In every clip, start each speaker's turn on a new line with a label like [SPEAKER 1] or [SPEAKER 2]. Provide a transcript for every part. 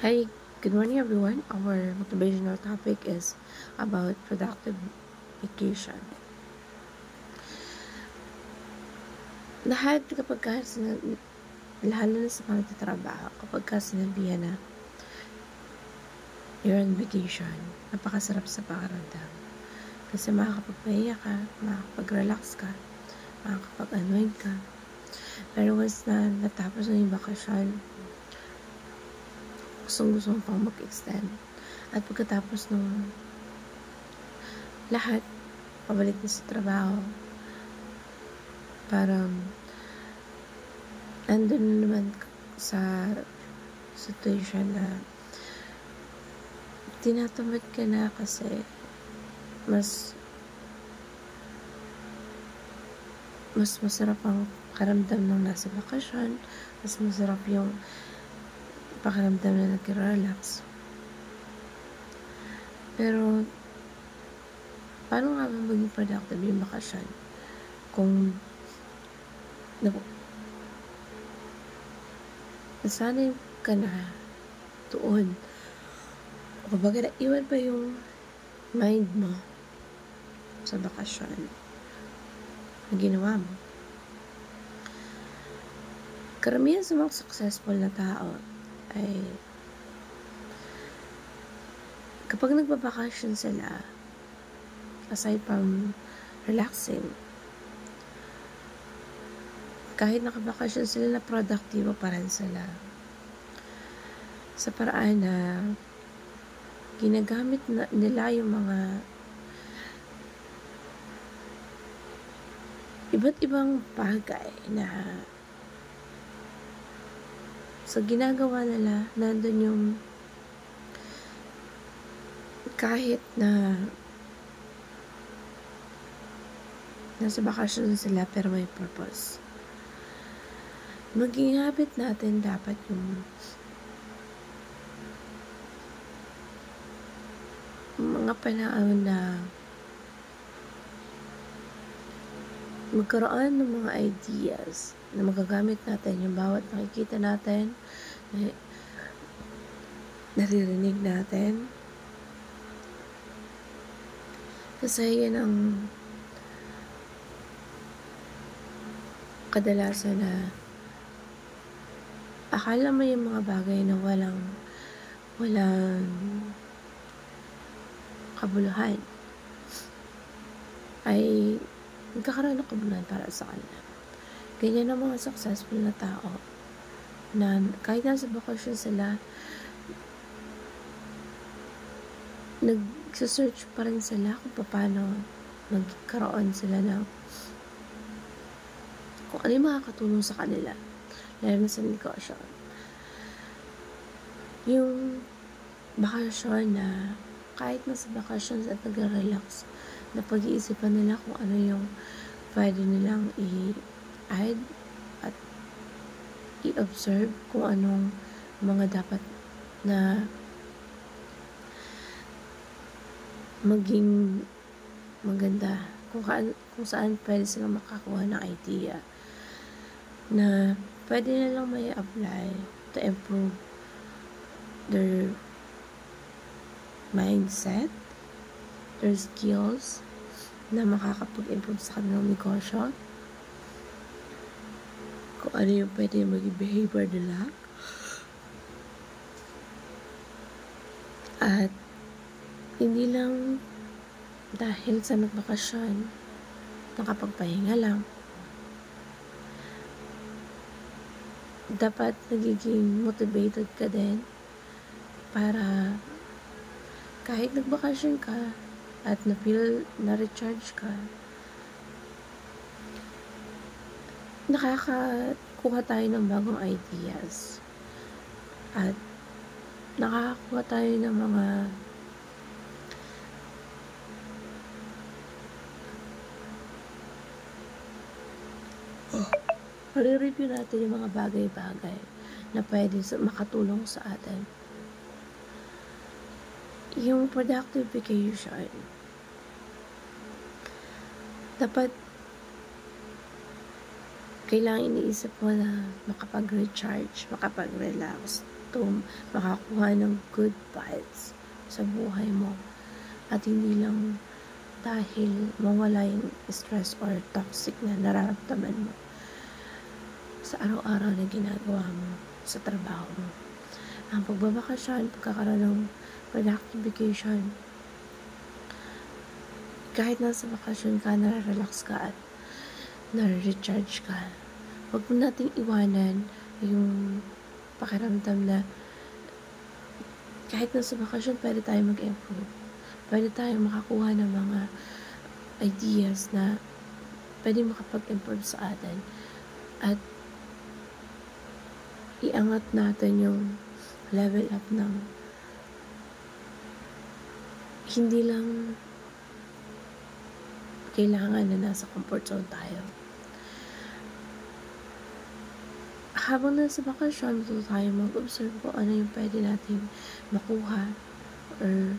[SPEAKER 1] Hi, good morning everyone. Our motivational topic is about productive vacation. Lahat kapag lalo na sa mga nagtatrabaho, kapag sinabihan na you're on vacation, napakasarap sa pakiramdam. Kasi makakapagpahiya ka, makakapag-relax ka, makakapag-unwind ka. Pero once na natapos na yung bakasyon, gusto mo pang mag-extend. At pagkatapos nung lahat, pabalik na sa trabaho, parang andun naman sa situation na tinatamad ka na kasi mas masarap ang karamdam ng nasa bakasyon, mas masarap yung pakiramdam na nag-relax. Pero paano nga ba maging productive yung bakasyon kung nasanay ka na doon? Kumbaga, iwan pa yung mind mo sa bakasyon na ginawa mo. Karamihan sa mga successful na tao ay kapag nagbabakasyon sila, aside from relaxing, kahit nakabakasyon sila, na produktibo pa rin sila. Sa paraan na ginagamit nila yung mga iba't ibang bagay na sa ginagawa nila, nandun yung kahit na nasa bakasyon sila pero may purpose. Maging habit natin dapat yung mga panahon na magkaroon ng mga ideas na magagamit natin yung bawat nakikita natin, naririnig natin. Kasi yan ang kadalasan na akala mo yung mga bagay na walang kabuluhan ay nagkakaroon ng kabuluhan para sa kanila. Ganyan ang mga successful na tao na kahit nasa bakasyon sila, nagsesearch pa rin sila kung paano magkaroon sila ng kung ano yung makakatulong sa kanila, lalo na sa negosyo. Yung bakasyon na kahit nasa bakasyon at nag-relax, na pag-iisipan nila kung ano yung pwede nilang i-add at i-observe kung anong mga dapat na maging maganda, kung saan pwede silang makakuha ng idea na pwede nilang may apply to improve their mindset, their skills, na makakapag-improve sa kanilang negosyo, kung ano yung pwede maging behavior nila, at hindi lang dahil sa nagbakasyon, nakapagpahinga lang, dapat nagiging motivated ka din para kahit nagbakasyon ka at na-feel na-recharge ka, nakakakuha tayo ng bagong ideas at nakakakuha tayo ng mga review natin yung mga bagay-bagay na pwede makatulong sa atin. Yung productive vacation, dapat kailangan iniisip mo na makapag-recharge, makapag-relax makakuha ng good vibes sa buhay mo. At hindi lang dahil mawala yung stress or toxic na nararamdaman mo sa araw-araw na ginagawa mo sa trabaho mo. Ang pagbabakasyon, pagkakaroon ng productive vacation, kahit nasa bakasyon ka, nare-relax ka at nare-recharge ka. Huwag mo nating iwanan yung pakiramdam na kahit nasa bakasyon, pwede tayo mag-improve. Pwede tayo makakuha ng mga ideas na pwede makapag-improve sa atin. At iangat natin yung level up ng hindi lang kailangan na nasa comfort zone tayo. Habang nasa bakasyon, matuto tayo mag-observe kung ano yung pwede natin makuha or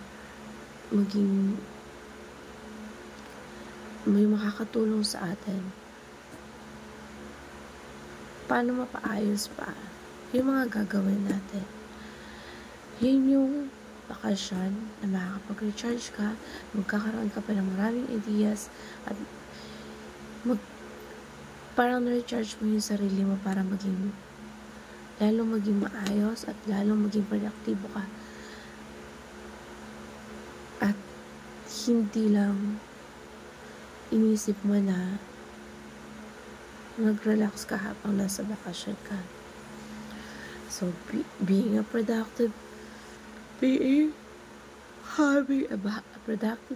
[SPEAKER 1] maging may makakatulong sa atin. Paano mapaayos pa yung mga gagawin natin. Yun yung bakasyon na makakapag-recharge ka, magkakaroon ka pa ng maraming ideas at parang na-recharge mo yung sarili mo para lalong maging maayos at lalong maging produktibo ka. At hindi lang inisip mo na mag-relax ka habang nasa bakasyon ka. So, having a productive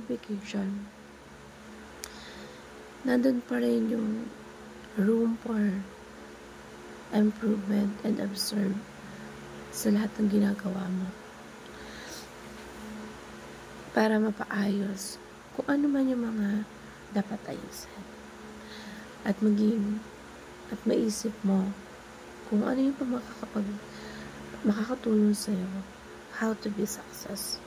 [SPEAKER 1] vacation, nandun pa rin yung room for improvement and observe sa lahat ng ginagawa mo para mapaayos kung ano man yung mga dapat ayusin at maisip mo kung ano yung makakatulong sa'yo how to be success.